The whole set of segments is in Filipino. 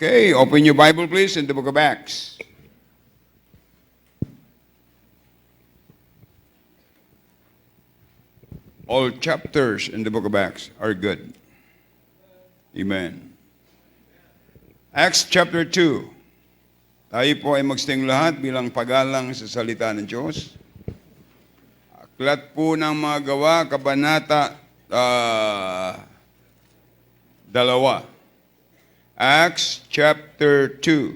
Okay, open your Bible please in the book of Acts. All chapters in the book of Acts are good. Amen. Acts chapter 2. Tayo po ay magsting lahat bilang pagalang sa salita ng Diyos. Aklat po ng mga gawa, kabanata 2. Acts chapter 2.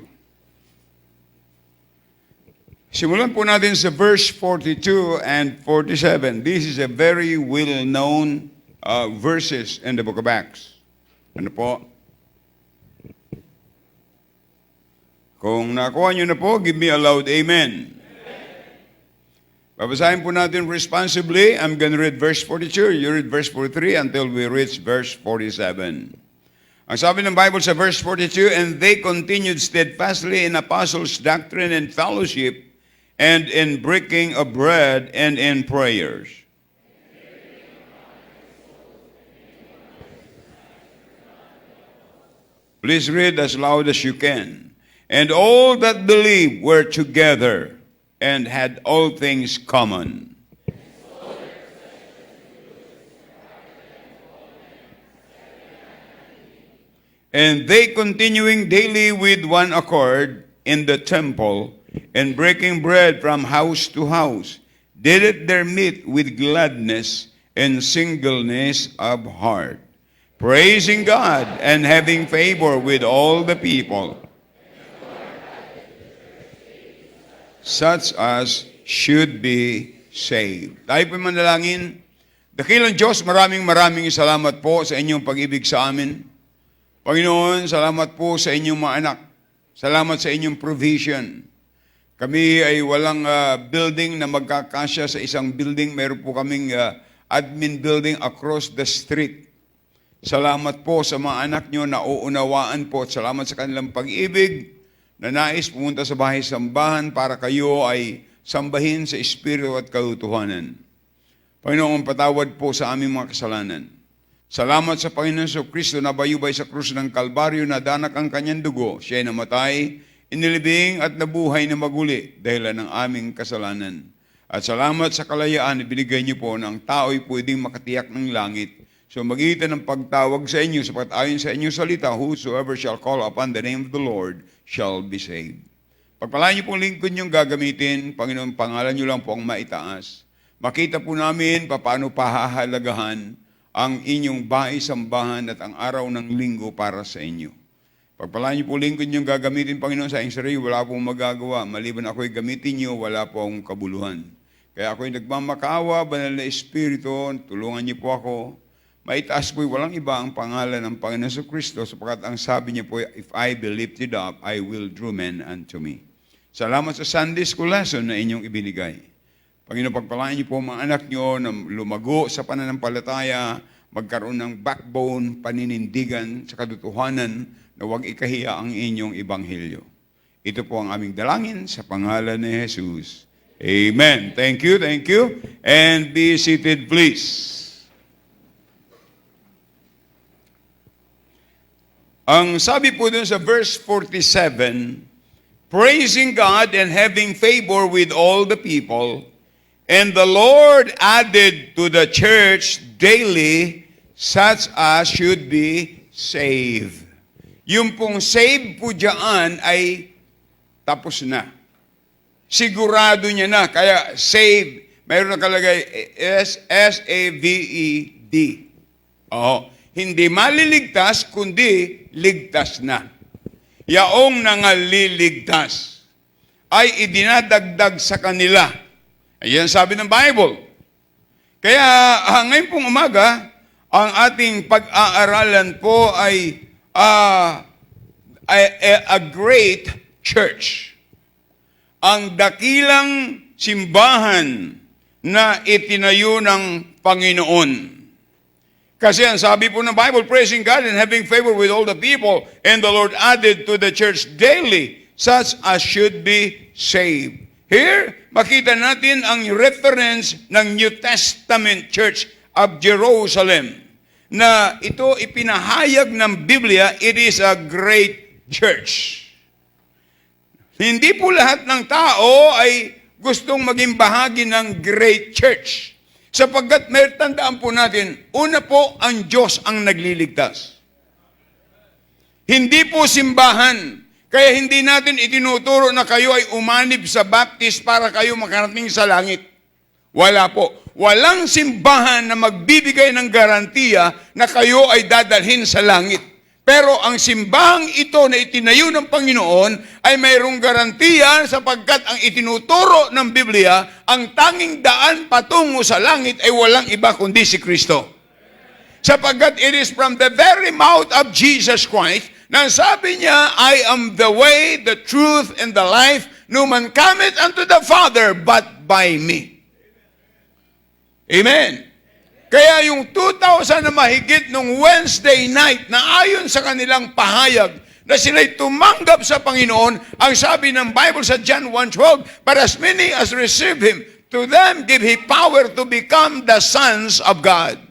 Simulan po natin sa verse 42 and 47. This is a very well-known verses in the book of Acts. Ano po? Kung nakuha nyo na po, give me a loud amen. Babasahin po natin responsibly. I'm going to read verse 42. You read verse 43 until we reach verse 47. Ang sabi ng Bible sa verse 42, and they continued steadfastly in apostles' doctrine and fellowship, and in breaking of bread, and in prayers. Please read as loud as you can. And all that believed were together, and had all things common. And they continuing daily with one accord in the temple, and breaking bread from house to house, did it their meat with gladness and singleness of heart, praising God and having favor with all the people, such as should be saved. Tayo po manalangin. Dakilang Diyos, maraming salamat po sa inyong pag-ibig sa amin. Panginoon, salamat po sa inyong mga anak. Salamat sa inyong provision. Kami ay walang building na magkakasya sa isang building. Meron po kaming admin building across the street. Salamat po sa mga anak nyo na uunawaan po. Salamat sa kanilang pag-ibig na nais pumunta sa bahay sambahan para kayo ay sambahin sa espiritu at katotohanan. Panginoon, patawad po sa aming mga kasalanan. Salamat sa Panginoon sa Kristo na bayubay sa krus ng Kalbaryo na danak ang kanyang dugo. Siya ay namatay, inilibing at nabuhay na maguli dahil ng aming kasalanan. At salamat sa kalayaan na binigay niyo po ng tao'y pwedeng makatiyak ng langit. So magitan ng pagtawag sa inyo, sapat ayon sa inyong salita, whosoever shall call upon the name of the Lord shall be saved. Pagpalain niyo pong lingkod niyong gagamitin, Panginoon, pangalan niyo lang po ang maitaas. Makita po namin paano pahahalagahan ang inyong bahay-sambahan at ang araw ng linggo para sa inyo. Pagpalain niyo po lingkod niyong gagamitin, Panginoon, sa inyong sarili, wala pong magagawa. Maliban ako'y gamitin niyo, wala pong kabuluhan. Kaya ako'y nagmamakaawa, banal na Espiritu, tulungan niyo po ako. Maitaas po'y walang iba ang pangalan ng Panginoon sa Kristo, sapagkat ang sabi niya po, if I be lifted up, I will draw men unto me. Salamat sa Sunday School lesson na inyong ibinigay. Panginoon, pagpalain niyo po mga anak niyo na lumago sa pananampalataya, magkaroon ng backbone, paninindigan sa katotohanan na huwag ikahiya ang inyong ibanghilyo. Ito po ang aming dalangin sa pangalan ni Jesus. Amen. Thank you. And be seated, please. Ang sabi po dun sa verse 47, praising God and having favor with all the people, and the Lord added to the church daily such as should be saved. Yung pong save po dyan ay tapos na. Sigurado niya na. Kaya save, mayroon nakalagay S-A-V-E-D. Hindi maliligtas, kundi ligtas na. Yaong nangaliligtas ay idinadagdag sa kanila. Ayan sabi ng Bible. Kaya ngayon pong umaga, ang ating pag-aaralan po ay a great church. Ang dakilang simbahan na itinayo ng Panginoon. Kasi ang sabi po ng Bible, praising God and having favor with all the people, and the Lord added to the church daily such as should be saved. Here, makita natin ang reference ng New Testament Church of Jerusalem na ito ipinahayag ng Biblia, it is a great church. Hindi po lahat ng tao ay gustong maging bahagi ng great church. Sapagkat may tandaan po natin, una po, ang Diyos ang nagliligtas. Hindi po simbahan. Kaya hindi natin itinuturo na kayo ay umanib sa baptist para kayo makarating sa langit. Wala po. Walang simbahan na magbibigay ng garantiya na kayo ay dadalhin sa langit. Pero ang simbahang ito na itinayo ng Panginoon ay mayroong garantiya sapagkat ang itinuturo ng Biblia, ang tanging daan patungo sa langit ay walang iba kundi si Kristo. Sapagkat it is from the very mouth of Jesus Christ na sabi niya, I am the way, the truth, and the life. No man cometh unto the Father but by me. Amen. Kaya yung 2,000 na mahigit nung Wednesday night na ayon sa kanilang pahayag na sila'y tumanggap sa Panginoon, ang sabi ng Bible sa John 1:12, but as many as receive Him, to them give He power to become the sons of God.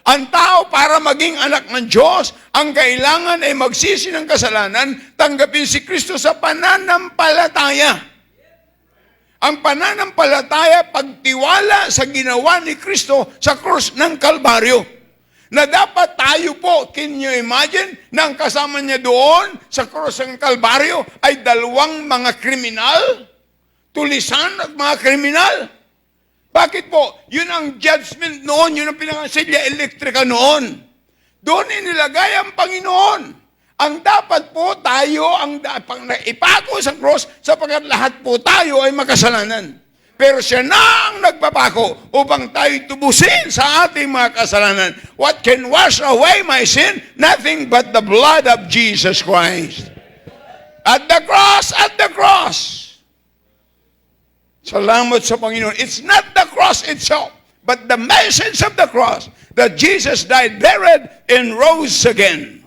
Ang tao para maging anak ng Diyos, ang kailangan ay magsisi ng kasalanan, tanggapin si Kristo sa pananampalataya. Ang pananampalataya, pagtiwala sa ginawa ni Kristo sa krus ng Kalbaryo. Na dapat tayo po, can you imagine, na ang kasama niya doon sa krus ng Kalbaryo ay dalawang mga kriminal, tulisan at mga kriminal. Bakit po? Yun ang judgment noon, yun ang pinakasilya elektrika noon. Doon inilagay ang Panginoon. Ang dapat po tayo, ang ipako sa cross, sapagkat lahat po tayo ay makasalanan. Pero siya na ang nagpapako upang tayo tubusin sa ating mga kasalanan. What can wash away my sin? Nothing but the blood of Jesus Christ. At the cross, at the cross. Salamat sa Panginoon. It's not the cross itself, but the message of the cross that Jesus died, buried, and rose again.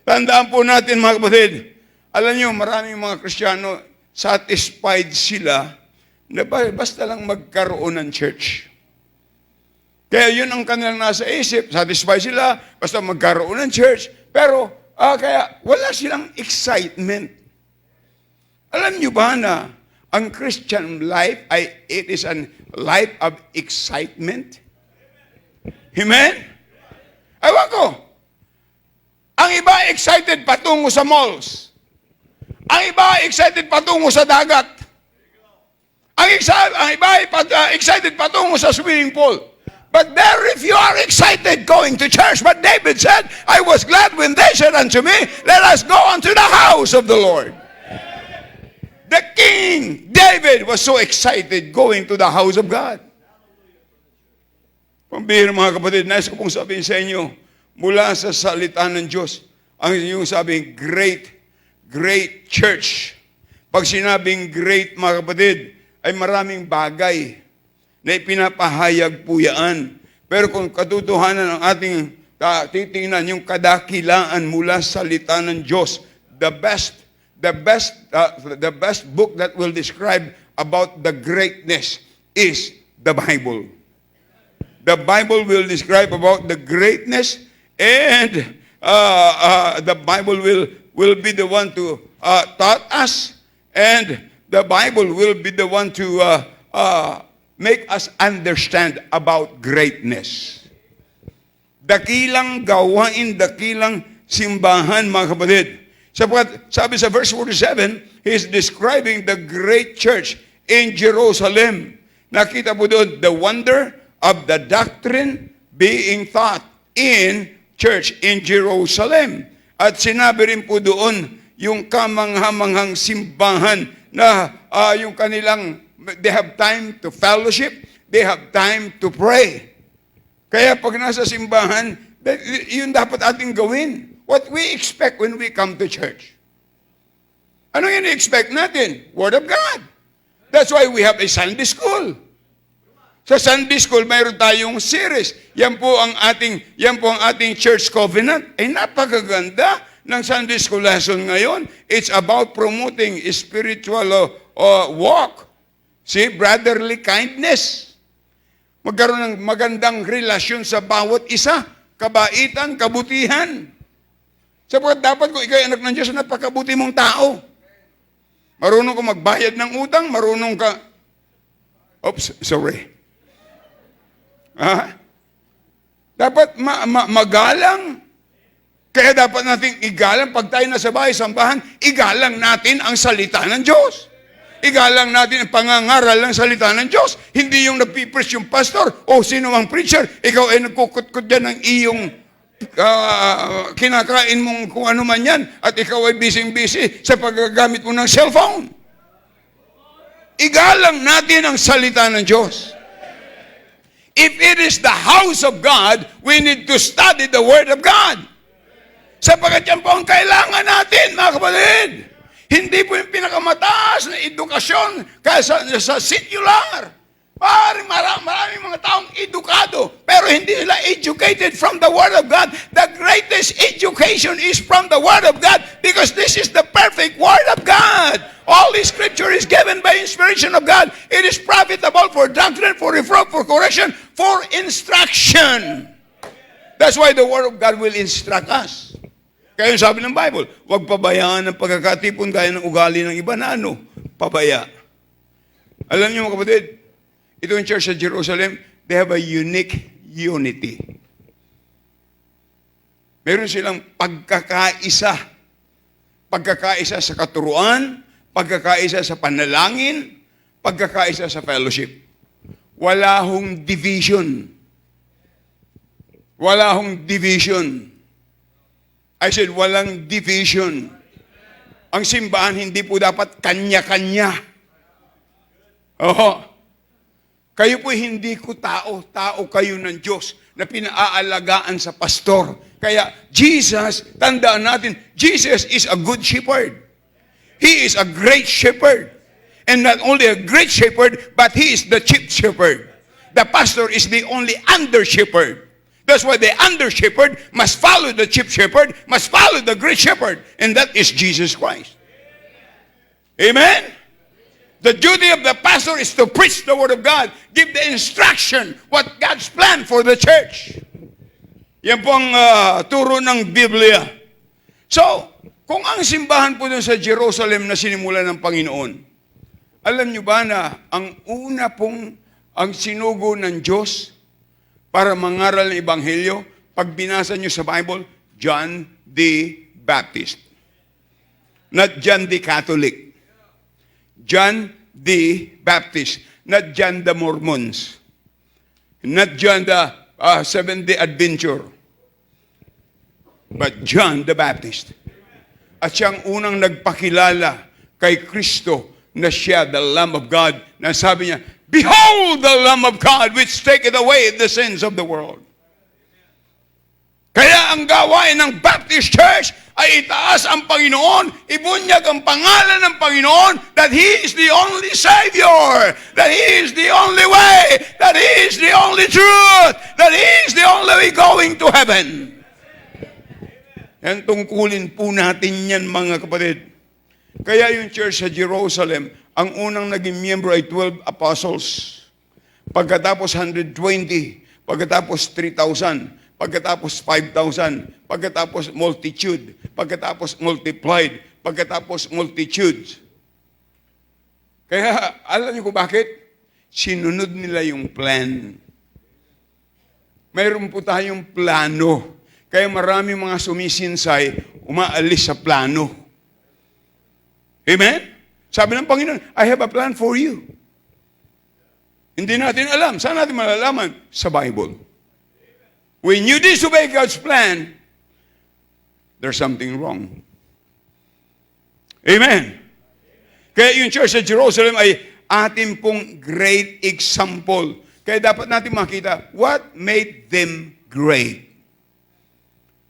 Tandaan po natin mga kapatid, alam niyo maraming mga Kristiyano, satisfied sila na basta lang magkaroon ng church. Kaya yun ang kanilang nasa isip, satisfied sila, basta magkaroon ng church, pero kaya wala silang excitement. Alam niyo ba na ang Christian life it is a life of excitement? Amen? Ewan ko. Ang iba excited patungo sa malls. Ang iba excited patungo sa dagat. Ang iba excited patungo sa swimming pool. But there, if you are excited going to church, but David said, I was glad when they said unto me, let us go unto the house of the Lord. The king, David, was so excited going to the house of God. Pambihira mga kapatid, nais ko pong sabihin sa inyo, mula sa salita ng Diyos, ang yung sabing great, great church. Pag sinabing great mga kapatid, ay maraming bagay na ipinapahayag po yan. Pero kung katotohanan ng ating titingnan, yung kadakilaan mula sa salita ng Diyos, the best book that will describe about the greatness is the Bible. The Bible will describe about the greatness, and the Bible will be the one to taught us, and the Bible will be the one to make us understand about greatness. Dakilang gawain, dakilang simbahan, mga kapatid. Sabi sa verse 47, he is describing the great church in Jerusalem. Nakita po doon, the wonder of the doctrine being taught in church in Jerusalem. At sinabi rin po doon yung kamanghamanghang simbahan na yung kanilang, they have time to fellowship, they have time to pray. Kaya pag nasa simbahan, yun dapat ating gawin. What we expect when we come to church. Ano yun i-expect natin? Word of God. That's why we have a Sunday school. Sa Sunday school, mayroon tayong series. Yan po ang ating church covenant. Ay napakaganda ng Sunday school lesson ngayon. It's about promoting spiritual walk. See, brotherly kindness. Magkaroon ng magandang relasyon sa bawat isa. Kabaitan, kabutihan. Sapagkat dapat kung ikaw ay anak ng Diyos, napakabuti mong tao. Marunong ka magbayad ng utang, marunong ka... Oops, sorry. Dapat magalang. Kaya dapat nating igalang, pag tayo nasa bahay, sambahan, igalang natin ang salita ng Diyos. Igalang natin ang pangangaral ng salita ng Diyos. Hindi yung napipreach yung pastor o sino mang preacher, ikaw ay nagkukut-kut dyan ng iyong kinakain mong kung ano man yan at ikaw ay busy-busy sa paggagamit mo ng cellphone. Igalang natin ang salita ng Diyos. If it is the house of God, we need to study the Word of God. Sapagkat yan po ang kailangan natin, mga kapatid. Hindi po yung pinakamataas na edukasyon kaysa sa secular. Maraming mga taong edukado, pero hindi sila educated from the Word of God. The greatest education is from the Word of God because this is the perfect Word of God. All the Scripture is given by inspiration of God. It is profitable for doctrine, for reproof, for correction, for instruction. That's why the Word of God will instruct us. Kaya yung sabi ng Bible, huwag pabayaan ng pagkakatipon gaya ng ugali ng iba na pabaya. Alam niyo mga kapatid, ito yung church sa Jerusalem, they have a unique unity. Meron silang pagkakaisa. Pagkakaisa sa katuruan, pagkakaisa sa panalangin, pagkakaisa sa fellowship. Wala hong division. Wala hong division. I said, walang division. Ang simbahan hindi po dapat kanya-kanya. Oho. Kayo po hindi ko tao. Tao kayo ng Diyos na pinaaalagaan sa pastor. Kaya Jesus, tandaan natin, Jesus is a good shepherd. He is a great shepherd. And not only a great shepherd, but he is the chief shepherd. The pastor is the only under shepherd. That's why the under shepherd must follow the chief shepherd, must follow the great shepherd, and that is Jesus Christ. Amen? The duty of the pastor is to preach the Word of God, give the instruction, what God's plan for the church. Yan po ang turo ng Biblia. So, kung ang simbahan po dun sa Jerusalem na sinimulan ng Panginoon, alam nyo ba na ang una pong ang sinugo ng Diyos para mangaral ng Ebanghelyo, pag binasa nyo sa Bible, John the Baptist. Not John the Catholic. John the Baptist. Not John the Mormons. Not John the Seventh-day Adventure. But John the Baptist. At siyang unang nagpakilala kay Kristo na siya, the Lamb of God, na sabi niya, behold the Lamb of God which taketh away the sins of the world. Kaya ang gawain ng Baptist Church ay itaas ang Panginoon, ibunyag ang pangalan ng Panginoon that He is the only Savior, that He is the only way, that He is the only truth, that He is the only way going to heaven. Yan tungkulin po natin yan mga kapatid. Kaya yung church sa Jerusalem, ang unang naging miyembro ay 12 apostles. Pagkatapos 120, pagkatapos 3,000, pagkatapos 5,000, pagkatapos multitude, pagkatapos multiplied, pagkatapos multitudes. Kaya alam niyo kung bakit? Sinunod nila yung plan. Mayroon po tayong plano. Kaya maraming mga sumisinsay, umaalis sa plano. Amen? Sabi ng Panginoon, I have a plan for you. Hindi natin alam. Saan natin malalaman? Sa Bible. When you disobey God's plan, there's something wrong. Amen? Kaya yung church sa Jerusalem ay ating pong great example. Kaya dapat natin makita, what made them great?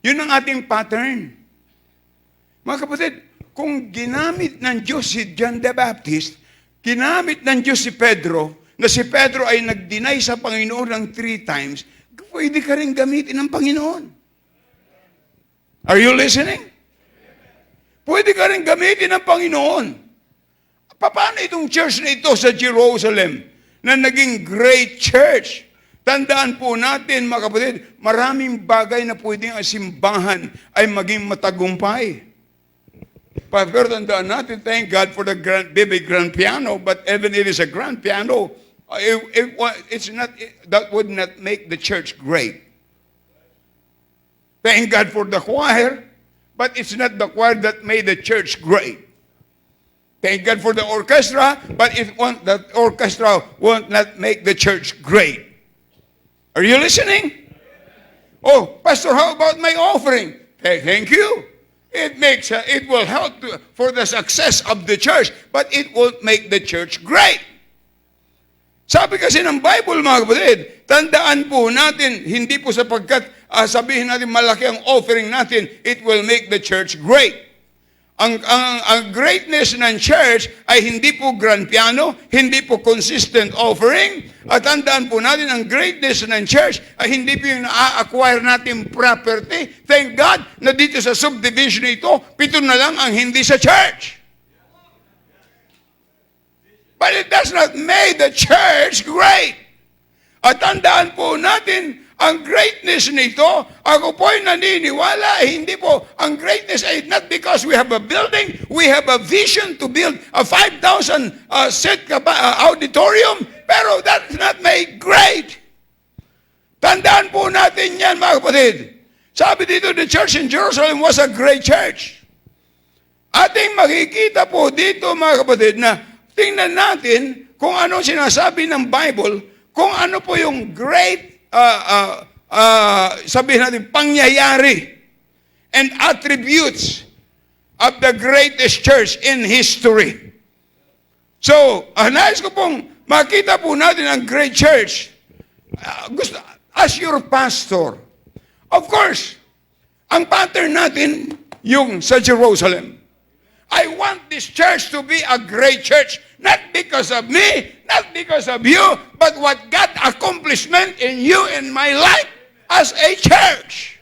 Yun ang ating pattern. Mga kapatid, kung ginamit ng Diyos si John the Baptist, ginamit ng Diyos si Pedro, na si Pedro ay nag-deny sa Panginoon ng 3 times, pwede ka rin gamitin ng Panginoon. Are you listening? Pwede ka rin gamitin ng Panginoon. Paano itong church na ito sa Jerusalem na naging great church? Tandaan po natin, mga kapatid, maraming bagay na pwedeng ang simbahan ay maging matagumpay. Pero tandaan natin, thank God for the baby grand piano, but even it is a grand piano, that would not make the church great. Thank God for the choir, but it's not the choir that made the church great. Thank God for the orchestra, but the orchestra will not make the church great. Are you listening? Oh, Pastor, how about my offering? Thank you. It will help for the success of the church, but it won't make the church great. Sabi kasi ng Bible, mga kapatid, tandaan po natin, hindi po sapagkat sabihin natin malaki ang offering natin, it will make the church great. Ang greatness ng church ay hindi po grand piano, hindi po consistent offering. At tandaan po natin, ang greatness ng church ay hindi po yung na-acquire natin property. Thank God na dito sa subdivision ito, 7 na lang ang hindi sa church. But it does not make the church great. At tandaan po natin, ang greatness nito, ako po'y naniniwala, hindi po, ang greatness ay not because we have a building, we have a vision to build a 5,000 seat auditorium, pero that's not made great. Tandaan po natin yan, mga kapatid. Sabi dito, the church in Jerusalem was a great church. Ating makikita po dito, mga kapatid, na tingnan natin kung ano sinasabi ng Bible, kung ano po yung great sabihin natin, pangyayari and attributes of the greatest church in history. So, nais ko pong makita po natin ang great church. As your pastor, of course, ang pattern natin yung sa Jerusalem. I want this church to be a great church, not because of me, not because of you, but what God accomplishment in you and my life as a church.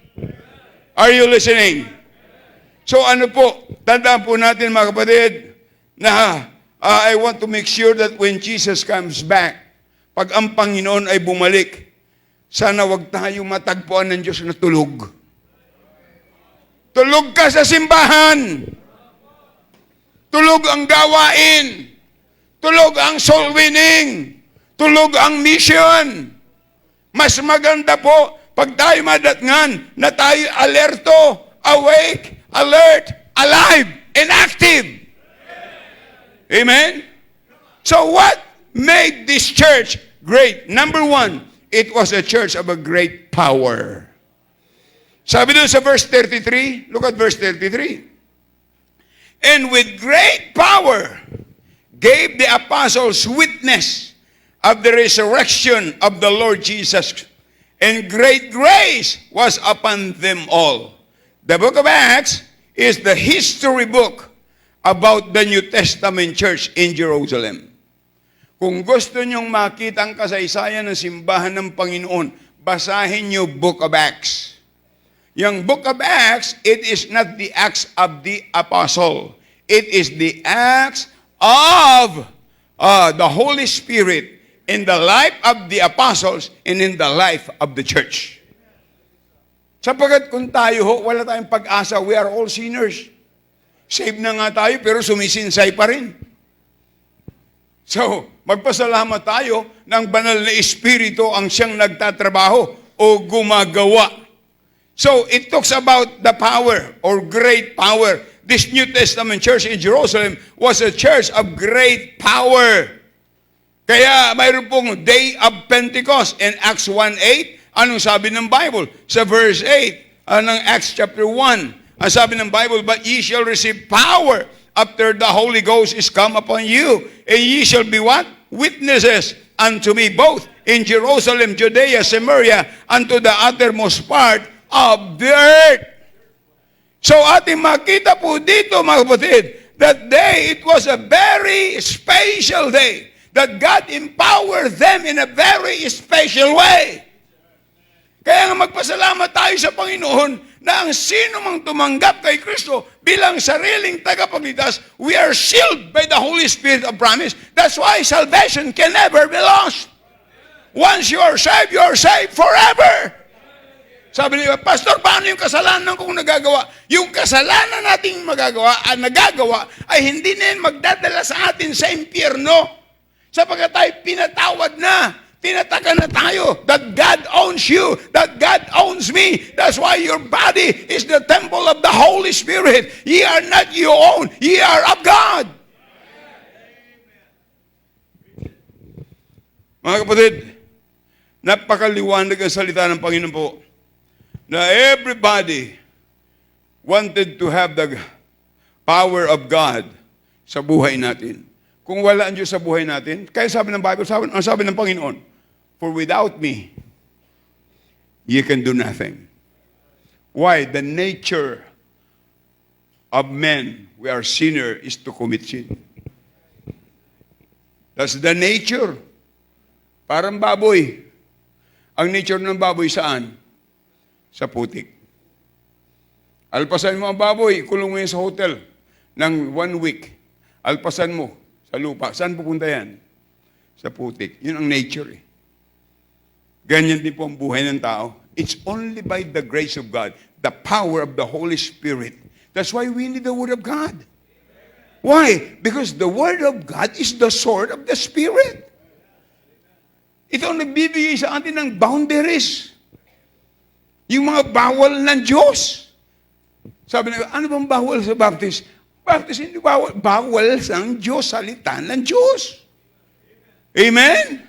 Are you listening? So ano po, tandaan po natin mga kapatid, na I want to make sure that when Jesus comes back, pag ang Panginoon ay bumalik, sana wag tayo matagpuan ng Diyos na tulog. Tulog ka sa simbahan. Tulog ang gawain. Tulog ang soul winning. Tulog ang mission. Mas maganda po pag tayo madatngan na tayo alerto, awake, alert, alive, and active. Amen? So what made this church great? Number 1, it was a church of a great power. Sabi doon sa verse 33, look at verse 33. And with great power gave the apostles witness of the resurrection of the Lord Jesus, and great grace was upon them all. The book of Acts is the history book about the New Testament church in Jerusalem. Kung gusto nyong makita ang kasaysayan ng simbahan ng Panginoon, basahin niyo Book of Acts. Yung Book of Acts, it is not the Acts of the Apostle. It is the Acts of the Holy Spirit in the life of the Apostles and in the life of the church. Sapagkat kung tayo wala tayong pag-asa, we are all sinners. Saved na nga tayo, pero sumisinsay pa rin. So, magpasalamat tayo ng banal na Espiritu ang siyang nagtatrabaho o gumagawa. So, it talks about the power or great power. This New Testament church in Jerusalem was a church of great power. Kaya mayroon pong Day of Pentecost in Acts 1:8. Anong sabi ng Bible? Sa verse 8 ng Acts chapter 1. Ang sabi ng Bible, but ye shall receive power after the Holy Ghost is come upon you. And ye shall be what? Witnesses unto me both in Jerusalem, Judea, Samaria, unto the uttermost part of the earth. So ating makita po dito, mga kapatid, that day, it was a very special day that God empowered them in a very special way. Kaya nga magpasalamat tayo sa Panginoon na ang sino mang tumanggap kay Kristo bilang sariling tagapagligtas, we are sealed by the Holy Spirit of promise. That's why salvation can never be lost. Once you are saved forever. Sabi niya, Pastor, paano yung kasalanan kung nagagawa? Yung kasalanan nating nagagawa ay hindi na yan magdadala sa atin sa impyerno. Sapagkat tayo pinatawad na. Tinatakan na tayo that God owns you, that God owns me. That's why your body is the temple of the Holy Spirit. Ye are not your own, ye are of God. Mga kapatid, napakaliwanag ang salita ng Panginoon po na everybody wanted to have the power of God sa buhay natin. Kung wala ang Diyos sa buhay natin, kaya sabi ng Bible, sabi ng Panginoon, for without me, you can do nothing. Why? The nature of men, we are sinner, is to commit sin. That's the nature. Parang baboy. Ang nature ng baboy saan? Sa putik. Alpasan mo ang baboy, kulong mo yan sa hotel ng 1 week. Alpasan mo sa lupa. Saan pupunta yan? Sa putik. Yun ang nature eh. Ganyan din po ang buhay ng tao. It's only by the grace of God, the power of the Holy Spirit. That's why we need the Word of God. Why? Because the Word of God is the sword of the Spirit. Ito ang nagbibigay sa atin ng boundaries. Yung mga bawal ng Diyos. Sabi na, ano bang bawal sa baptist? Baptist hindi bawal. Bawal sa Diyos, salita ng Diyos. Amen?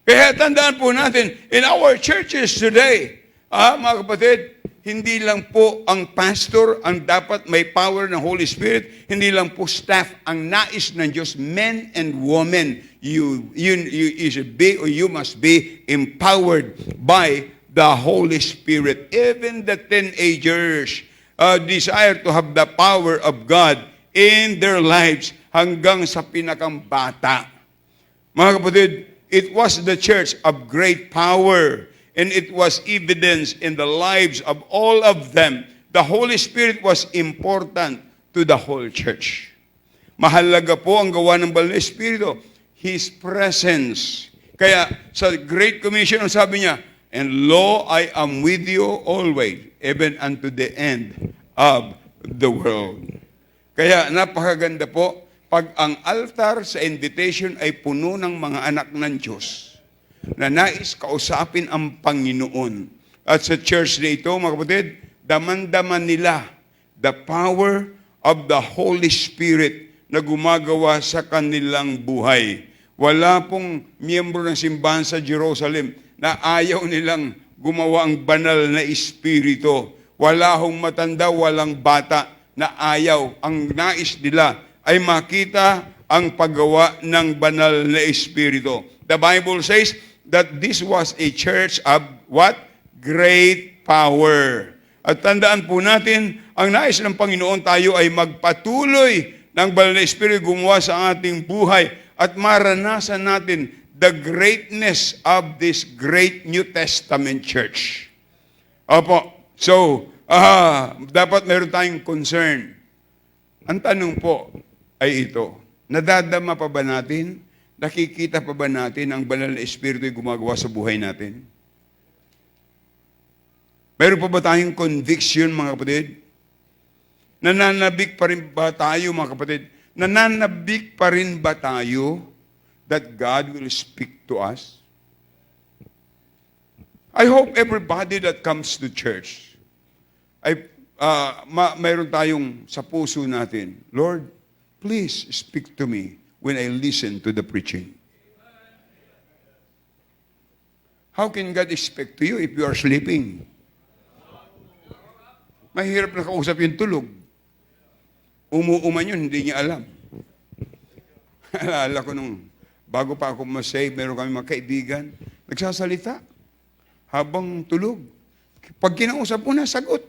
Kaya tandaan po natin, in our churches today, mga kapatid, hindi lang po ang pastor ang dapat may power ng Holy Spirit, hindi lang po staff ang nais ng Diyos, men and women, you should be or you must be empowered by the Holy Spirit. Even the teenagers desire to have the power of God in their lives hanggang sa pinakang bata. Mga kapatid, it was the church of great power and it was evidence in the lives of all of them. The Holy Spirit was important to the whole church. Mahalaga po ang gawa ng Banal na Espiritu, His presence. Kaya sa Great Commission, sabi niya, and lo, I am with you always, even unto the end of the world. Kaya napakaganda po, pag ang altar sa invitation ay puno ng mga anak ng Diyos, na nais kausapin ang Panginoon. At sa church na ito, mga kapatid, daman-daman nila the power of the Holy Spirit na gumagawa sa kanilang buhay. Wala pong miyembro ng simbahan sa Jerusalem na ayaw nilang gumawa ang banal na espiritu. Wala hong matanda, walang bata na ayaw. Ang nais nila ay makita ang paggawa ng banal na espiritu. The Bible says that this was a church of what? Great power. At tandaan po natin, ang nais ng Panginoon tayo ay magpatuloy ng banal na espiritu gumawa sa ating buhay at maranasan natin the greatness of this great New Testament church. Opo. So, dapat meron tayong concern. Ang tanong po ay ito, nadadama pa ba natin? Nakikita pa ba natin ang banal na espiritu ay gumagawa sa buhay natin? Meron pa ba tayong conviction, mga kapatid? Nananabik pa rin ba tayo, mga kapatid? Nananabik pa rin ba tayo that God will speak to us? I hope everybody that comes to church ay mayroon tayong sa puso natin, Lord, please speak to me when I listen to the preaching. How can God speak to you if you are sleeping? Mahirap na kausap yung tulog. Umuuman yun, hindi niya alam. Alala ko nung bago pa ako masave, meron kami mga kaibigan, nagsasalita habang tulog. Pag kinausap ko na, sagot.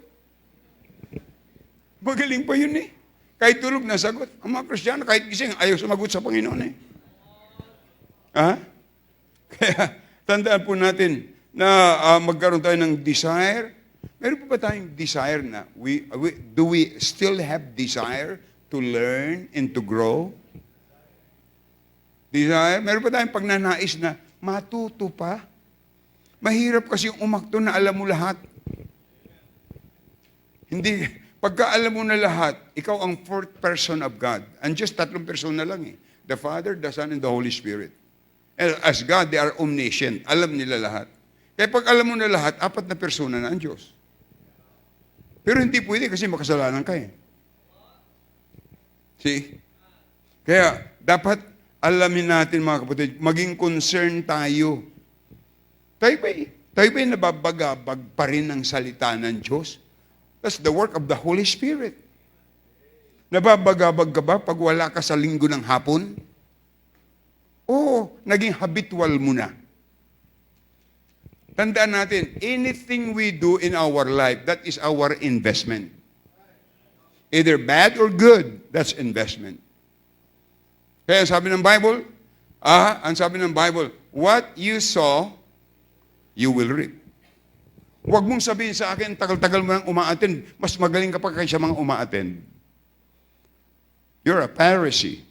Magaling pa yun eh. Kahit tulog na sagot. Ang mga Kristiyano, kahit gising, ayaw sumagot sa Panginoon eh. Kaya, tandaan po natin na magkaroon tayo ng desire. Meron pa ba tayong desire na, do we still have desire to learn and to grow? Desire? Meron pa tayong pagnanais na matuto pa. Mahirap kasi yung umakto na alam mo lahat. Hindi, pagka alam mo na lahat, ikaw ang fourth person of God. And just tatlong persona lang eh. The Father, the Son, and the Holy Spirit. And as God, they are omniscient. Alam nila lahat. Kaya pag alam mo na lahat, apat na persona na ang Diyos. Pero hindi pwede kasi makasalanan ka eh. See? Kaya dapat alamin natin mga kapatid, maging concern tayo. Tayo ba'y nababagabag pa rin ng salita ng Diyos? That's the work of the Holy Spirit. Nababagabag ka ba pag wala ka sa linggo ng hapon? Oo, naging habitual mo na. Tandaan natin, anything we do in our life, that is our investment. Either bad or good, that's investment. Kaya ang sabi ng Bible, what you sow, you will reap. Huwag mong sabihin sa akin, tagal-tagal mo nang umaattend, mas magaling ka pa kaysa mga umaattend. You're a Pharisee.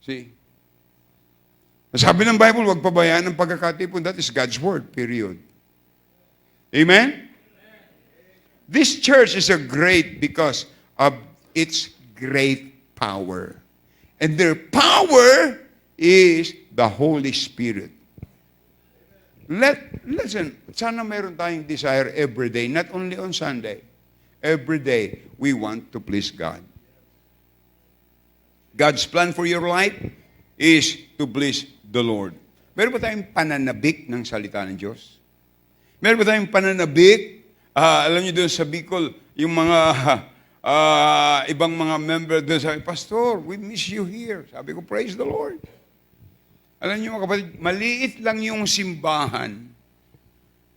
See? Sabi ng Bible, huwag pabayaan ang pagkakatipon. That is God's word, period. Amen? This church is a great because of its great power. And their power is the Holy Spirit. Listen, sana mayroon tayong desire every day, not only on Sunday. Every day, we want to please God. God's plan for your life is to please the Lord. Meron ba tayong pananabik ng salita ng Diyos? Meron ba tayong pananabik? Alam niyo doon sa Bicol, yung mga ibang mga member doon sabi, Pastor, we miss you here. Sabi ko, praise the Lord. Alam niyo mga kapatid, maliit lang yung simbahan.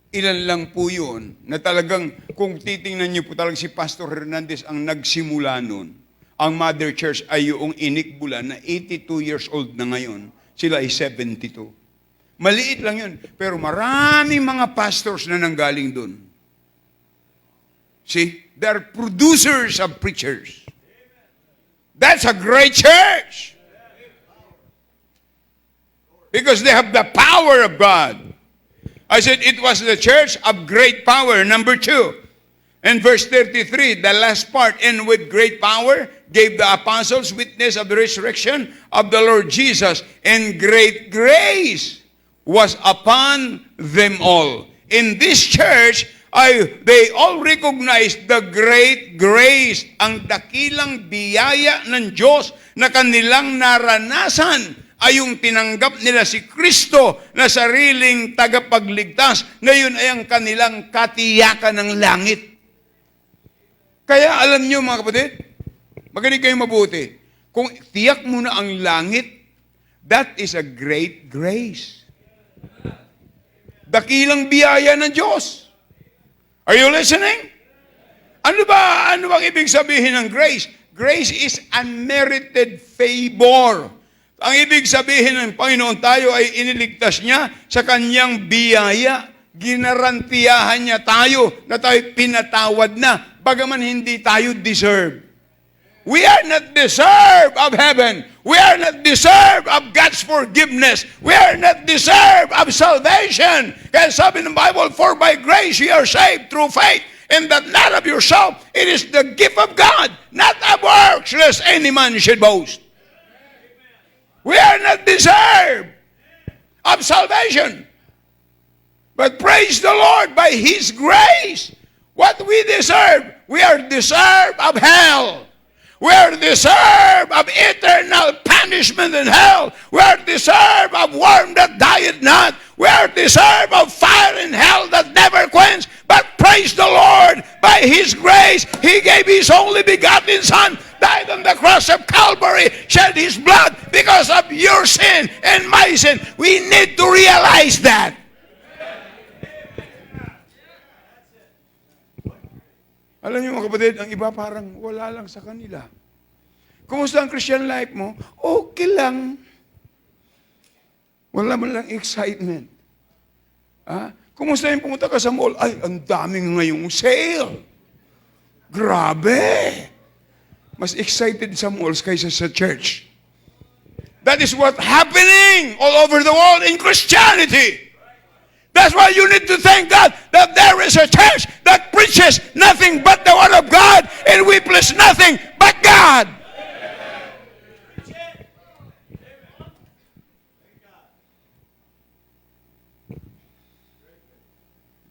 Ilan lang po yun na talagang kung titingnan niyo po talagang si Pastor Hernandez ang nagsimula nun. Ang Mother Church ay yung inikbulan na 82 years old na ngayon. Sila ay 72. Maliit lang yun. Pero maraming mga pastors na nanggaling dun. See? They're producers of preachers. That's a great church. Because they have the power of God. I said it was the church of great power. Number 2. In verse 33, the last part, and with great power gave the apostles witness of the resurrection of the Lord Jesus, and great grace was upon them all. In this church, they all recognized the great grace, ang dakilang biyaya ng Diyos na kanilang naranasan ay yung tinanggap nila si Kristo na sariling tagapagligtas, na yun ay ang kanilang katiyakan ng langit. Kaya alam niyo mga kapatid, magaling kayong mabuti. Kung tiyak mo na ang langit, that is a great grace. Dakilang biyaya ng Diyos. Are you listening? Ano bang ibig sabihin ng grace? Grace is unmerited favor. Ang ibig sabihin ng Panginoon, tayo ay iniligtas niya sa kanyang biyaya. Ginarantiyahan niya tayo na tayo pinatawad na, bagaman hindi tayo deserve. We are not deserve of heaven. We are not deserve of God's forgiveness. We are not deserve of salvation. Kaya sabi ng Bible, for by grace you are saved through faith, and that not of yourself, it is the gift of God, not of works, lest any man should boast. We are not deserve of salvation. But praise the Lord, by His grace, what we deserve, we are deserved of hell. We are deserved of eternal punishment in hell. We are deserved of worm that dieth not. We are deserved of fire in hell that never quench. But praise the Lord, by His grace, He gave His only begotten Son, died on the cross of Calvary, shed His blood because of your sin and my sin. We need to realize that. Alam niyo mga kapatid, ang iba parang wala lang sa kanila. Kumusta ang Christian life mo? Okay lang. Wala man lang excitement. Kumusta yung pumunta ka sa mall? Ay, ang daming ngayong sale. Grabe. Mas excited sa malls kaysa sa church. That is what's happening all over the world in Christianity. That's why you need to thank God that there is a church that preaches nothing but the Word of God, and we please nothing but God.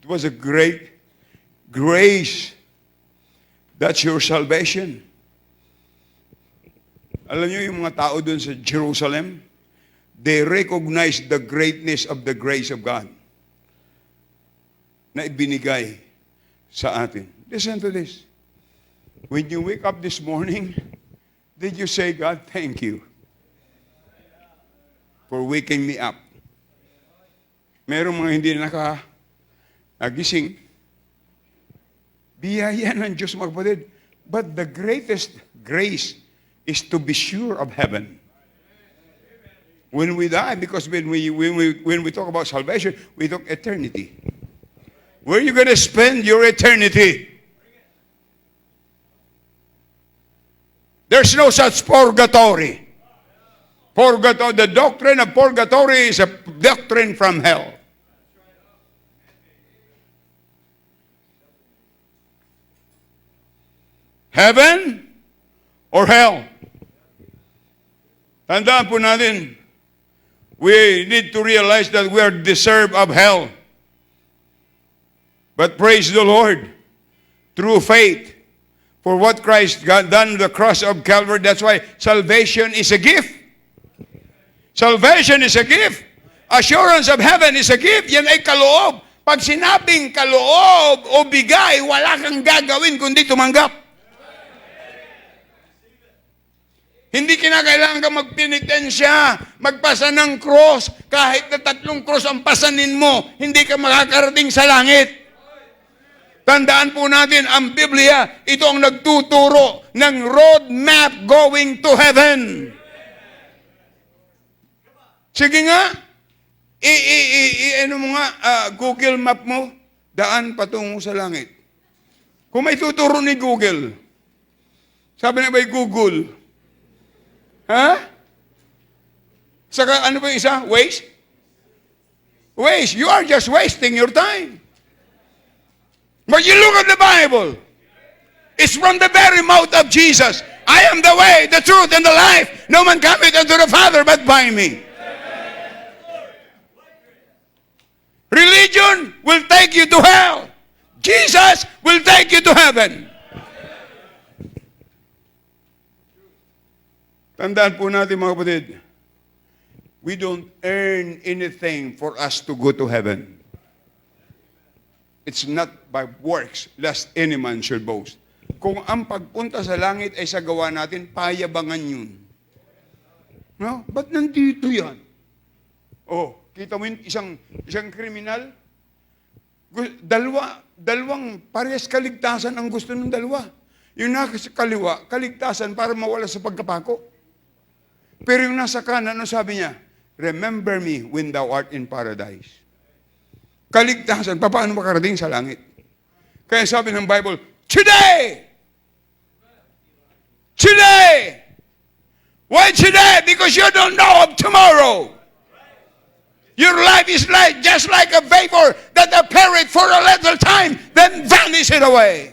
It was a great grace. That's your salvation. Alam niyo yung mga tao dun sa Jerusalem, they recognize the greatness of the grace of God na ibinigay sa atin. Listen to this. When you wake up this morning, did you say, God, thank you for waking me up? Merong mga hindi nagising. Biyaya ng Diyos, mga kapatid. But the greatest grace is to be sure of heaven. When we die, because when we talk about salvation, we talk eternity. Where are you going to spend your eternity? There's no such purgatory. The doctrine of purgatory is a doctrine from hell. Heaven or hell? Tandaan po natin, we need to realize that we are deserved of hell. But praise the Lord, through faith, for what Christ got done on the cross of Calvary. That's why salvation is a gift. Salvation is a gift. Assurance of heaven is a gift. Yan ay kaloob. Pag sinabing kaloob o bigay, wala kang gagawin kundi tumanggap. Hindi kinakailangan ka magpenitensya, magpasa ng cross. Kahit na 3 cross ang pasanin mo, hindi ka makakarating sa langit. Tandaan po natin, ang Biblia, ito ang nagtuturo ng road map going to heaven. Sige nga, ano mo nga, Google map mo, daan patungo sa langit. Kung may tuturo ni Google, sabi na ba'y Google? Ha? Saka ano ba yung isa? Waste? Waste. You are just wasting your time. But you look at the Bible. It's from the very mouth of Jesus. I am the way, the truth, and the life. No man cometh unto the Father but by me. Religion will take you to hell. Jesus will take you to heaven. Tandaan po natin, mga kapatid, we don't earn anything for us to go to heaven. It's not by works, lest any man should boast. Kung ang pagpunta sa langit ay sa gawa natin, payabangan yun. No? Ba't nandito yan? Oh, kita mo yun, isang kriminal, dalawang parehas kaligtasan ang gusto ng dalawa. Yung nasa kaliwa, kaligtasan para mawala sa pagkapako. Pero yung nasa kanan, ano sabi niya? Remember me when thou art in paradise. Kaligtasan, paano makarating sa langit? Kaya sabi ng Bible, today! Today! Why today? Because you don't know of tomorrow. Your life is like just like a vapor that appeareth for a little time, then vanisheth away.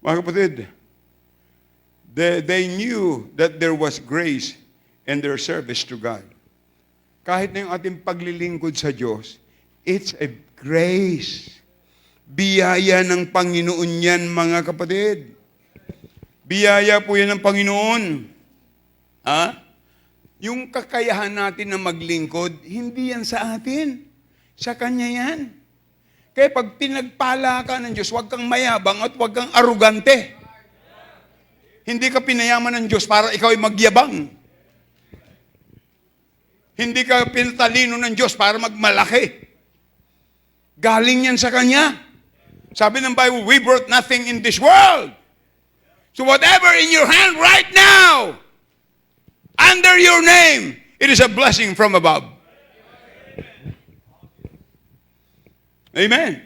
Mga kapatid, they knew that there was grace in their service to God. Kahit na yung ating paglilingkod sa Diyos, it's a grace. Biyaya ng Panginoon yan, mga kapatid. Biyaya po yan ng Panginoon. Ha? Yung kakayahan natin na maglingkod, hindi yan sa atin. Sa Kanya yan. Kaya pag pinagpala ka ng Diyos, huwag kang mayabang at huwag kang arugante. Hindi ka pinayaman ng Diyos para ikaw ay magyabang. Hindi ka pinatalino ng Diyos para magmalaki. Galing yan sa Kanya. Sabi ng Bible, we brought nothing in this world. So whatever in your hand right now, under your name, it is a blessing from above. Amen.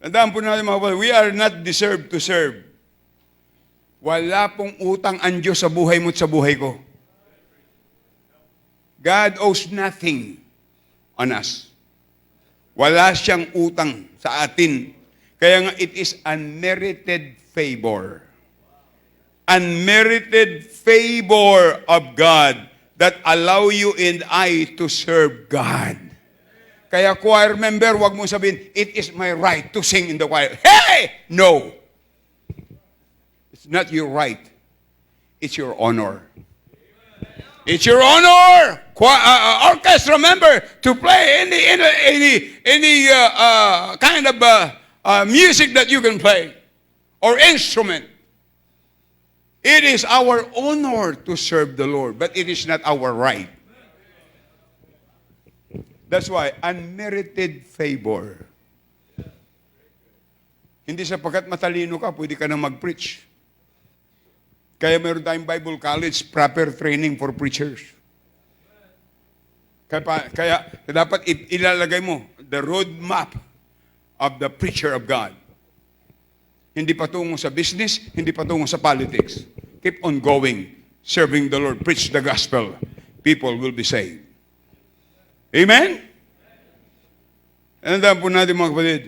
Tandaan po natin, mga kapatid, we are not deserved to serve. Wala pong utang ang Diyos sa buhay mo at sa buhay ko. God owes nothing on us. Wala siyang utang sa atin. Kaya nga, it is unmerited favor. Unmerited favor of God that allow you and I to serve God. Kaya choir member, wag mo sabihin, it is my right to sing in the choir. Hey! No! It's not your right. It's your honor. It's your honor, orchestra member, to play any kind of music that you can play or instrument. It is our honor to serve the Lord, but it is not our right. That's why, unmerited favor. Hindi sapagkat matalino ka, pwede ka na mag-preach. Kaya meron tayong Bible College, proper training for preachers. Kaya dapat ilalagay mo the roadmap of the preacher of God. Hindi patungo sa business, hindi patungo sa politics. Keep on going, serving the Lord, preach the gospel. People will be saved. Amen? Anandaan po natin mga kapatid.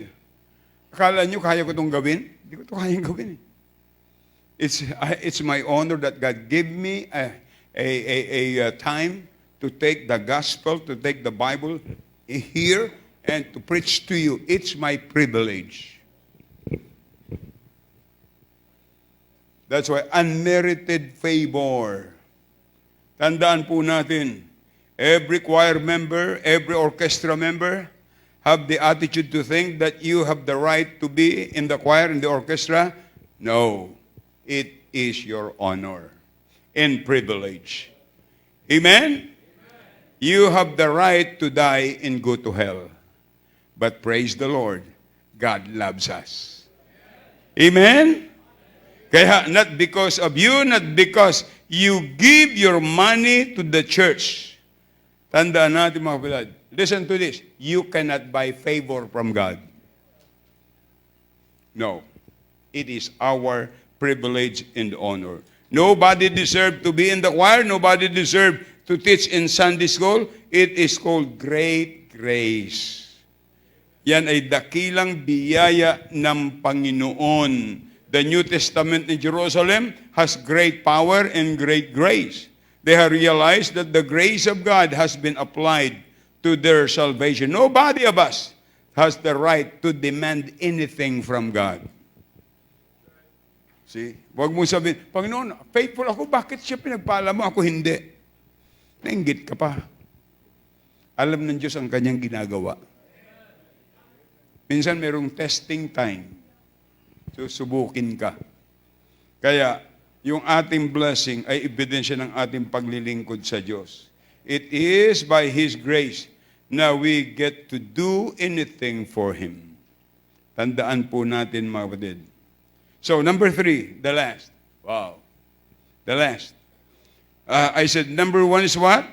Akala nyo kaya ko itong gawin? Hindi ko ito kayang gawin. It's my honor that God gave me a time to take the gospel, to take the Bible here and to preach to you. It's my privilege. That's why unmerited favor. Tandaan po natin, every choir member, every orchestra member, have the attitude to think that you have the right to be in the choir, in the orchestra. No. It is your honor and privilege. Amen? You have the right to die and go to hell. But praise the Lord, God loves us. Amen? Kaya not because of you, not because you give your money to the church. Tandaan natin mga kapatid. Listen to this. You cannot buy favor from God. No. It is our privilege and honor. Nobody deserves to be in the choir. Nobody deserves to teach in Sunday school. It is called great grace. Yan ay dakilang biyaya ng Panginoon. The New Testament in Jerusalem has great power and great grace. They have realized that the grace of God has been applied to their salvation. Nobody of us has the right to demand anything from God. See? Huwag mo sabihin, Panginoon, faithful ako, bakit siya pinagpala mo? Ako hindi. Nainggit ka pa. Alam ng Diyos ang kanyang ginagawa. Minsan merong testing time. Susubukin ka. Kaya, yung ating blessing ay ebidensya ng ating paglilingkod sa Diyos. It is by His grace na we get to do anything for Him. Tandaan po natin mga kapatid. So, number 3, the last. Wow. The last. I said number 1 is what?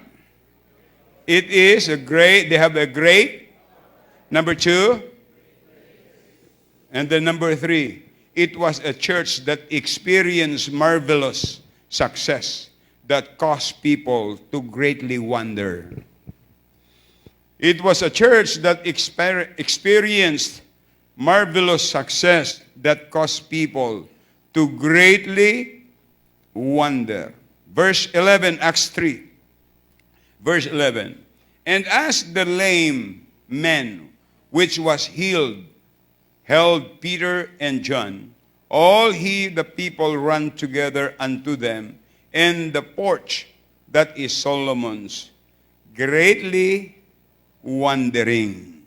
It is they have a great. Number 2. And then number 3, it was a church that experienced marvelous success that caused people to greatly wonder. It was a church that experienced marvelous success that caused people to greatly wonder. Verse 11, Acts 3. Verse 11. And as the lame man which was healed held Peter and John, all the people ran together unto them, and the porch that is Solomon's, greatly wondering.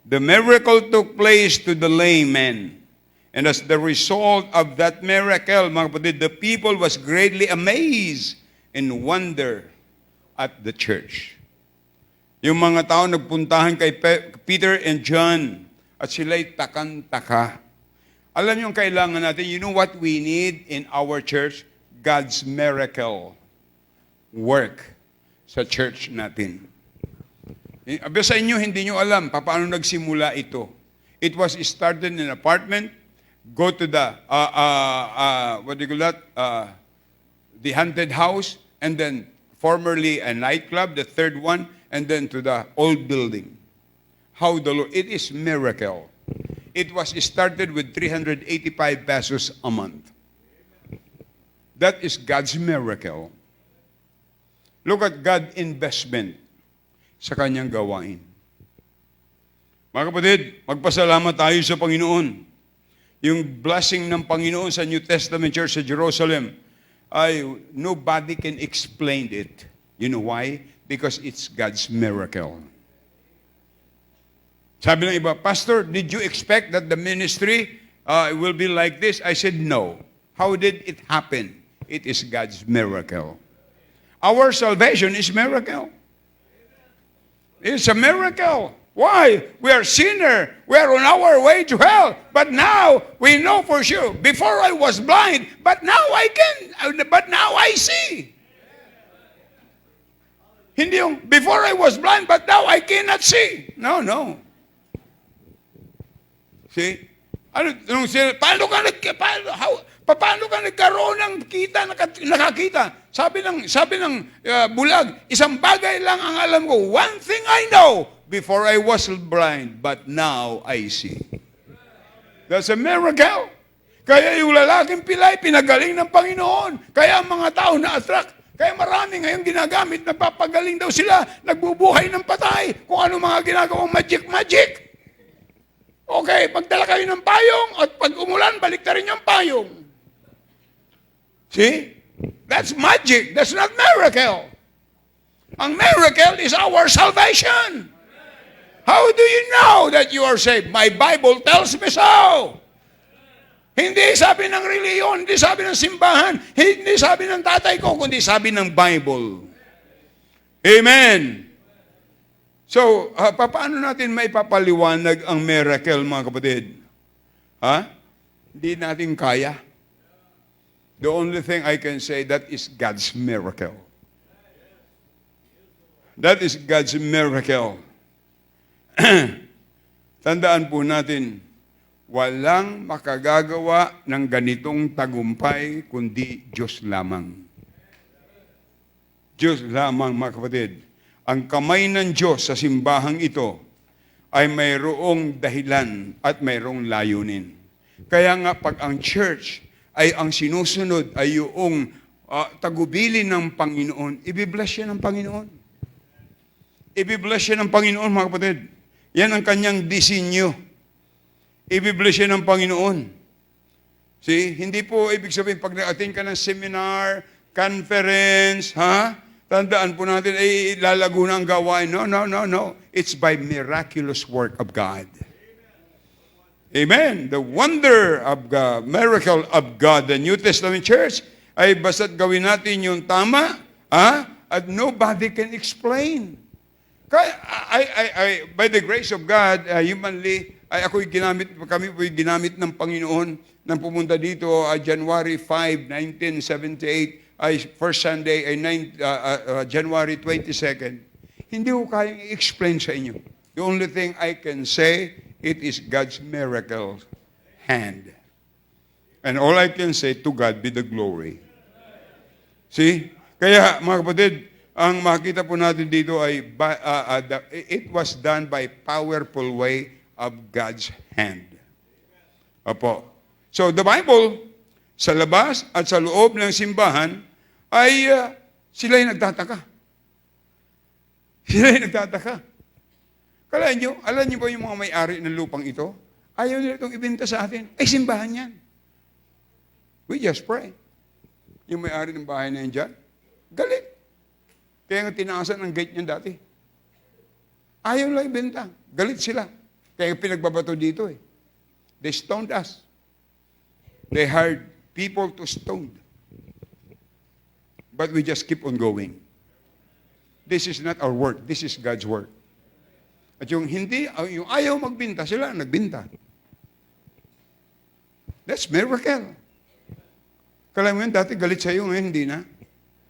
The miracle took place to the lame man. And as the result of that miracle, mga kapatid, the people was greatly amazed and wonder at the church. Yung mga tao nagpuntahan kay Peter and John at sila'y takan-taka. Alam niyo yung kailangan natin, you know what we need in our church? God's miracle work sa church natin. Sa inyo, hindi nyo alam paano nagsimula ito. It was started in an apartment, go to the, what do you call that? The haunted house, and then formerly a nightclub, the third one, and then to the old building. How the Lord, it is miracle. It was started with 385 pesos a month. That is God's miracle. Look at God's investment sa kanyang gawain. Mga kapatid, magpasalamat tayo sa Panginoon. Yung blessing ng Panginoon sa New Testament Church sa Jerusalem, nobody can explain it. You know why? Because it's God's miracle. Sabi ng iba, Pastor, did you expect that the ministry will be like this? I said, no. How did it happen? It is God's miracle. Our salvation is miracle. It's a miracle. Why? We are sinner. We are on our way to hell. But now, we know for sure. Before I was blind, but now I see. Hindi yung, before I was blind, but now I cannot see. No. See? Paano ka nagkaroon ng nakakita? Sabi ng bulag, isang bagay lang ang alam ko. One thing I know, before I was blind, but now I see. That's a miracle. Kaya yung lalaking pilay, pinagaling ng Panginoon. Kaya ang mga tao na-attract. Kaya marami ngayon ginagamit, nagpapagaling daw sila, nagbubuhay ng patay, kung ano mga ginagawang magic. Okay, pagdala kayo ng payong, at pag umulan, balik na rin yung payong. See? That's magic. That's not miracle. Ang miracle is our salvation. How do you know that you are saved? My Bible tells me so. Hindi sabi ng reliyon, hindi sabi ng simbahan, hindi sabi ng tatay ko, kundi sabi ng Bible. Amen. So, paano natin may papaliwanag ang miracle, mga kapatid? Hindi natin kaya. The only thing I can say, that is God's miracle. That is God's miracle. Tandaan po natin, walang makagagawa ng ganitong tagumpay kundi Diyos lamang. Diyos lamang, mga kapatid. Ang kamay ng Diyos sa simbahang ito ay mayroong dahilan at mayroong layunin. Kaya nga pag ang church ay ang sinusunod ay yung tagubilin ng Panginoon, ibibless siya ng Panginoon. Ibibless siya ng Panginoon, mga kapatid. Yan ang kanyang disenyo. Ibibless siya ng Panginoon. See, hindi po ibig sabihin pag nag-attend ka ng seminar, conference, tandaan po natin, lalago na ang gawain. No. It's by miraculous work of God. Amen. The wonder of God, miracle of God, the New Testament Church, ay basta't gawin natin yung tama, at nobody can explain. By the grace of God, humanly, kami po'y ginamit ng Panginoon nang pumunta dito January 5, 1978, first Sunday ay January 22nd. Hindi ko kayang i-explain sa inyo. The only thing I can say, it is God's miracle hand. And all I can say, to God be the glory. See? Kaya mga kapatid, ang makita po natin dito ay it was done by powerful way of God's hand. Opo. So the Bible, sa labas at sa loob ng simbahan, ay sila'y nagtataka. Sila'y nagtataka. Alam niyo ba yung mga may-ari ng lupang ito? Ayaw nila itong ibenta sa atin. Ay, simbahan yan. We just pray. Yung may-ari ng bahay na yan dyan, galit. Kaya nga tinaasan ang gate niyan dati. Ayaw lang ibenta. Galit sila. Kaya pinagbabato dito eh. They stoned us. They hired people to stone. But we just keep on going. This is not our work. This is God's work. At yung ayaw magbinta, sila nagbinta. That's miracle. Kala mo yun, dati galit sa'yo, ngayon hindi na.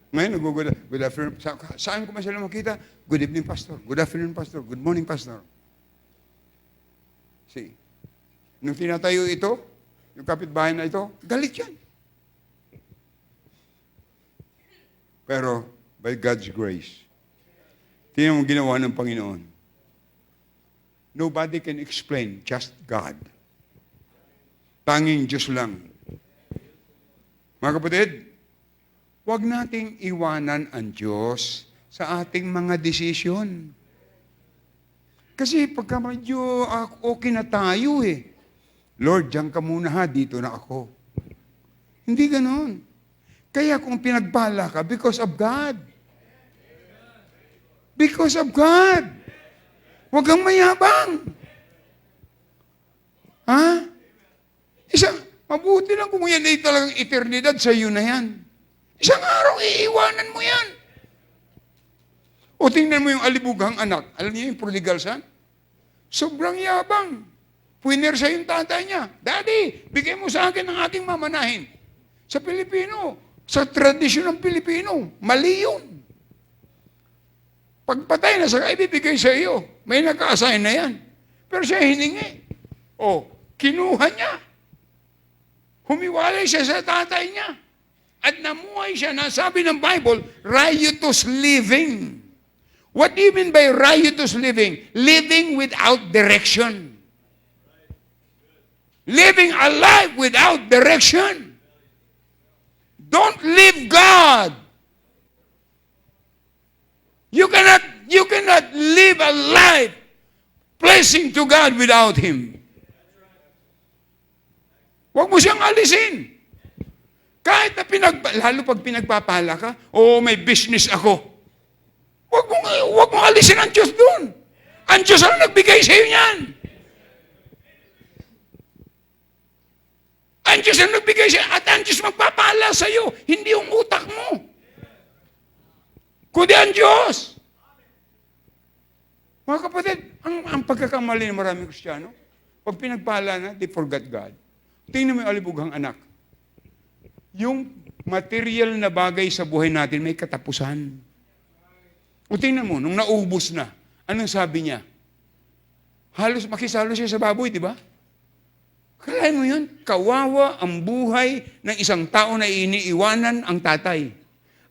Ngayon, good afternoon. Saan ko man sila makita? Good evening, Pastor. Good afternoon, Pastor. Good morning, Pastor. See, nung tinatayo ito, yung kapitbahay na ito, galit yan. Pero, by God's grace, tingnan mo ginawa ng Panginoon. Nobody can explain, just God. Tanging Diyos lang. Mga kapatid, huwag nating iwanan ang Diyos sa ating mga desisyon. Kasi pagka medyo okay na tayo Lord, diyan ka muna ha, dito na ako. Hindi ganon. Kaya kung pinagpala ka, because of God. Because of God. Huwag kang mayabang. Ha? Mabuti lang kung yan ay talagang eternidad sa iyo na yan. Isang araw, iiwanan mo yan. O tingnan mo yung alibughang anak. Alam niyo yung prodigal son? Sobrang yabang. Puwiner sa yung tatay niya. Daddy, bigay mo sa akin ang aking mamanahin. Sa Pilipino, sa tradisyon ng Pilipino, mali yun. Pagpatay na sa ibibigay sa iyo, may naka-assign na yan. Pero siya hiningi. O, kinuha niya. Humiwalay siya sa tatay niya. At namuhay siya na sabi ng Bible, riotous living. What do you mean by riotous living? Living without direction. Living a life without direction. Don't leave God. You cannot live a life pleasing to God without Him. Huwag mo siyang alisin. Kahit na lalo pag pinagpapala ka, may business ako. Huwag mong alisin ang Diyos doon. Ang Diyos ang nagbigay sa iyo niyan. Ang Diyos ang nagbigay sa iyo at ang Diyos magpapala sa iyo, hindi yung utak mo. Kundi ang Diyos. Mga kapatid, ang pagkakamali ng maraming Kristiyano, pag pinagpala na, they forgot God. Tingnan mo yung alibughang anak. Yung material na bagay sa buhay natin may katapusan. O tingnan mo, nung naubos na, anong sabi niya? Halos makisalo siya sa baboy, di ba? Kalahin mo yun, kawawa ang buhay ng isang tao na iniiwanan ang tatay.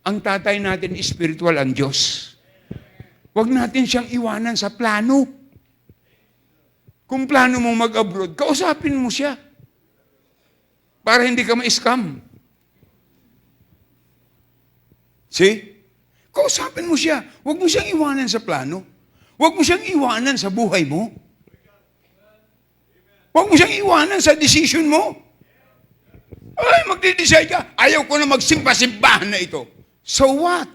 Ang tatay natin, spiritual ang Diyos. Huwag natin siyang iwanan sa plano. Kung plano mo mag-abroad, kausapin mo siya. Para hindi ka ma-scam. See? Kausapin mo siya. Huwag mo siyang iwanan sa plano. Huwag mo siyang iwanan sa buhay mo. Huwag mo siyang iwanan sa decision mo. Ay, magde-decide ka. Ayaw ko na magsimpa-simbahan na ito. So what?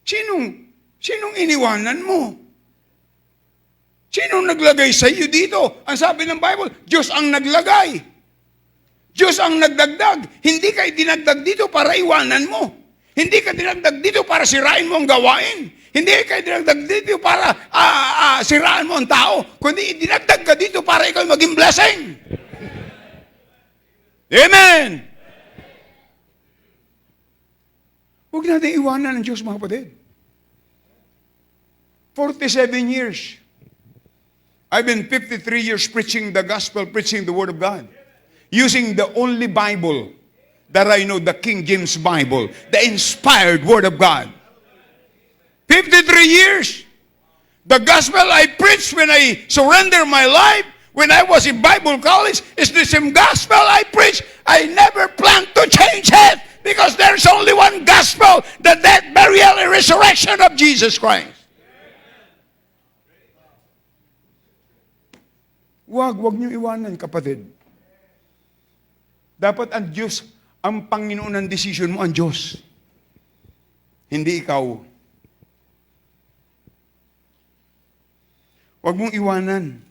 Sinong iniwanan mo? Sinong naglagay sa iyo dito? Ang sabi ng Bible, Diyos ang naglagay. Diyos ang nagdagdag. Hindi ka dinagdag dito para iwanan mo. Hindi ka dinagdag dito para sirain mo ang gawain. Hindi ka dinagdag dito para siraan mo ang tao. Kundi dinagdag ka dito para ikaw maging blessing. Amen! Huwag natin iwanan ng Diyos, mga kapatid. 47 years. I've been 53 years preaching the gospel, preaching the Word of God. Using the only Bible that I know, the King James Bible, the inspired Word of God. 53 years. The gospel I preached when I surrendered my life, when I was in Bible college, is the same gospel I preached. I never planned to change it because there's only one gospel, the death, burial, and resurrection of Jesus Christ. Huwag niyo iwanan, kapatid. Dapat ang Diyos, ang Panginoon ng decision mo, ang Diyos. Hindi ikaw. Huwag mong iwanan.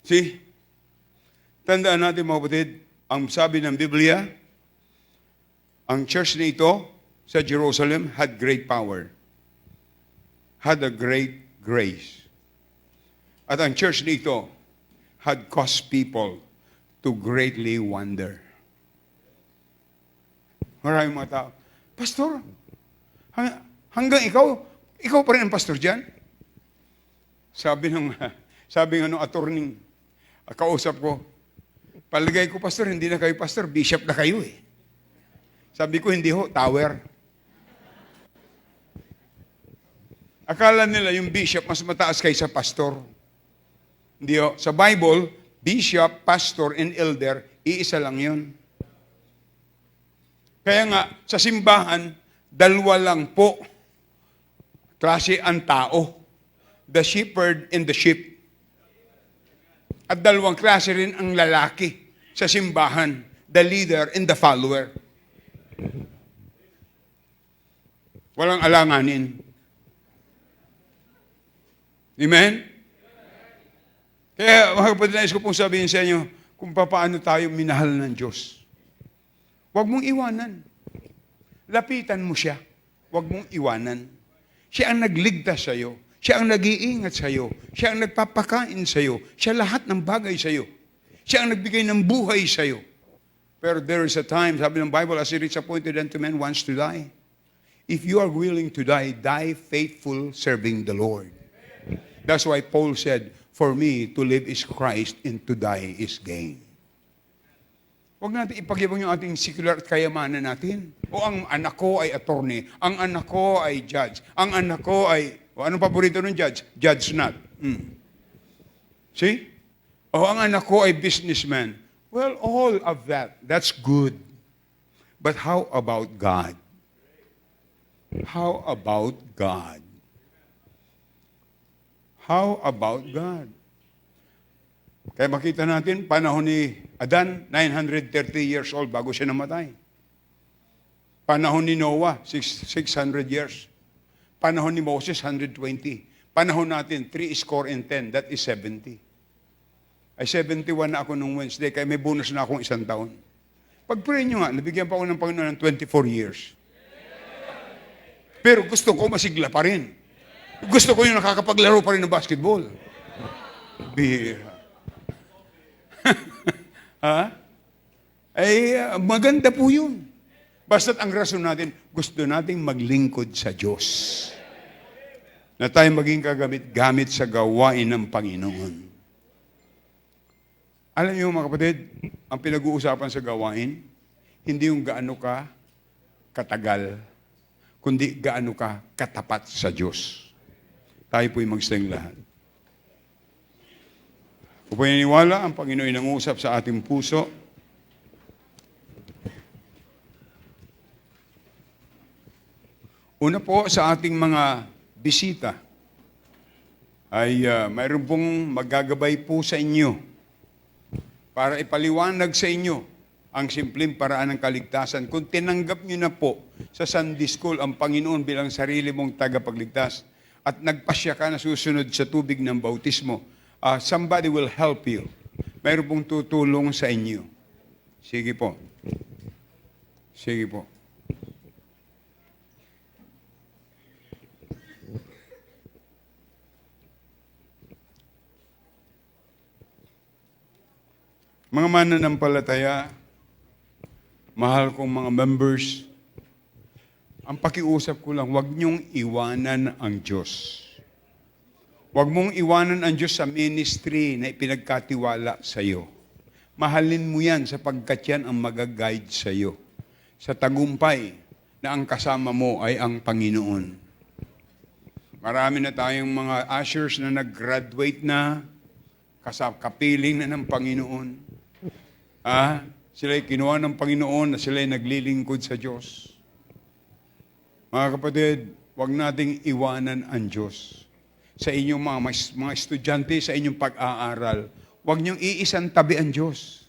See? Tandaan natin, mga kapatid, ang sabi ng Biblia, ang church na ito sa Jerusalem had great power. Had a great grace. At ang church na ito had caused people to greatly wonder. Maraming mga tao, Pastor, hanggang ikaw pa rin ang pastor dyan? Sabi ng attorney, kausap ko, Palagay ko, pastor, hindi na kayo pastor, bishop na kayo eh. Sabi ko, hindi ho, tower. Akala nila yung bishop mas mataas kaysa pastor. Hindi ho. Sa Bible, bishop, pastor, and elder, iisa lang yun. Kaya nga, sa simbahan, dalawa lang po klase ang tao. The shepherd and the sheep. At dalawang klase rin ang lalaki sa simbahan. The leader and the follower. Walang alanganin. Amen? Kaya mga kapatid, nais ko pong sabihin sa inyo kung paano tayo minahal ng Diyos. Huwag mong iwanan. Lapitan mo siya. Huwag mong iwanan. Siya ang nagligtas sa iyo. Siya ang nag-iingat sa iyo. Siya ang nagpapakain sa iyo. Siya lahat ng bagay sa iyo. Siya ang nagbigay ng buhay sa iyo. Pero there is a time, sabi ng Bible, as it is appointed unto man wants to die. If you are willing to die, die faithful serving the Lord. That's why Paul said, for me, to live is Christ and to die is gain. Huwag natin ipagyabang yung ating secular at kayamanan natin. O ang anak ko ay attorney, ang anak ko ay judge, ang anak ko ay, anong paborito ng judge? Judge not. See? O ang anak ko ay businessman. Well, all of that, that's good. But how about God? How about God? How about God? Kaya makita natin, panahon ni Adan, 930 years old bago siya namatay. Panahon ni Noah, 600 years. Panahon ni Moses, 120. Panahon natin, 10, that is 70. Ay 71 na ako nung Wednesday, kaya may bonus na akong 1 taon. Pag-pray nyo nga, nabigyan pa ako ng Panginoon ng 24 years. Pero gusto ko masigla pa rin. Gusto ko yung nakakapaglaro pa rin ng basketball. Bira. Maganda po yun. Basta't ang rason natin, gusto nating maglingkod sa Diyos. Na tayo maging gamit sa gawain ng Panginoon. Alam niyo mga kapatid, ang pinag-uusapan sa gawain, hindi yung gaano ka katagal, kundi gaano ka katapat sa Diyos. Tayo po'y magstaying lahat. Kung po'y naniwala, ang Panginoon ay nangusap sa ating puso. Una po sa ating mga bisita ay mayroon pong magagabay po sa inyo para ipaliwanag sa inyo ang simpleng paraan ng kaligtasan. Kung tinanggap nyo na po sa Sunday School ang Panginoon bilang sarili mong tagapagligtas at nagpasya ka na susunod sa tubig ng bautismo, somebody will help you. Mayroon pong tutulong sa inyo. Sige po. Sige po. Mga mananampalataya, mahal kong mga members, ang pakiusap ko lang, huwag niyong iwanan ang Diyos. Huwag mong iwanan ang Diyos sa ministry na ipinagkatiwala sa iyo. Mahalin mo yan sapagkat yan ang mag-guide sa iyo. Sa tagumpay na ang kasama mo ay ang Panginoon. Marami na tayong mga ushers na nag-graduate na, kapiling na ng Panginoon. Sila'y kinuha ng Panginoon na sila'y naglilingkod sa Diyos. Mga kapatid, huwag nating iwanan ang Diyos. Sa inyong mga estudyante, sa inyong pag-aaral, huwag niyong iisang tabi ang Diyos.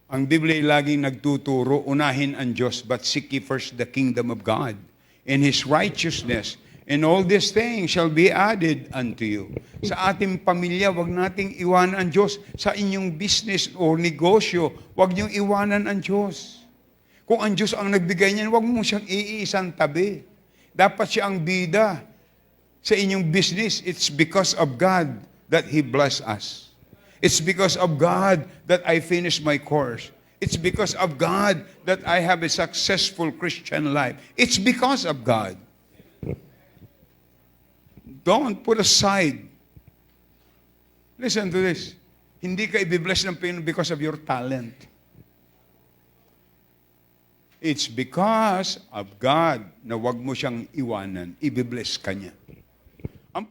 Ang Biblia ay laging nagtuturo, unahin ang Diyos, but seek ye first the kingdom of God and His righteousness, and all these things shall be added unto you. Sa ating pamilya, wag nating iwanan ang Diyos. Sa inyong business o negosyo, wag niyong iwanan ang Diyos. Kung ang Diyos ang nagbigay niyan, wag mo siyang iisang tabi. Dapat siya ang bida sa inyong business. It's because of God that He bless us. It's because of God that I finished my course. It's because of God that I have a successful Christian life. It's because of God. Don't put aside. Listen to this. Hindi ka i-bless ng Panginoon because of your talent. It's because of God na wag mo siyang iwanan. I-bless ka niya. Ang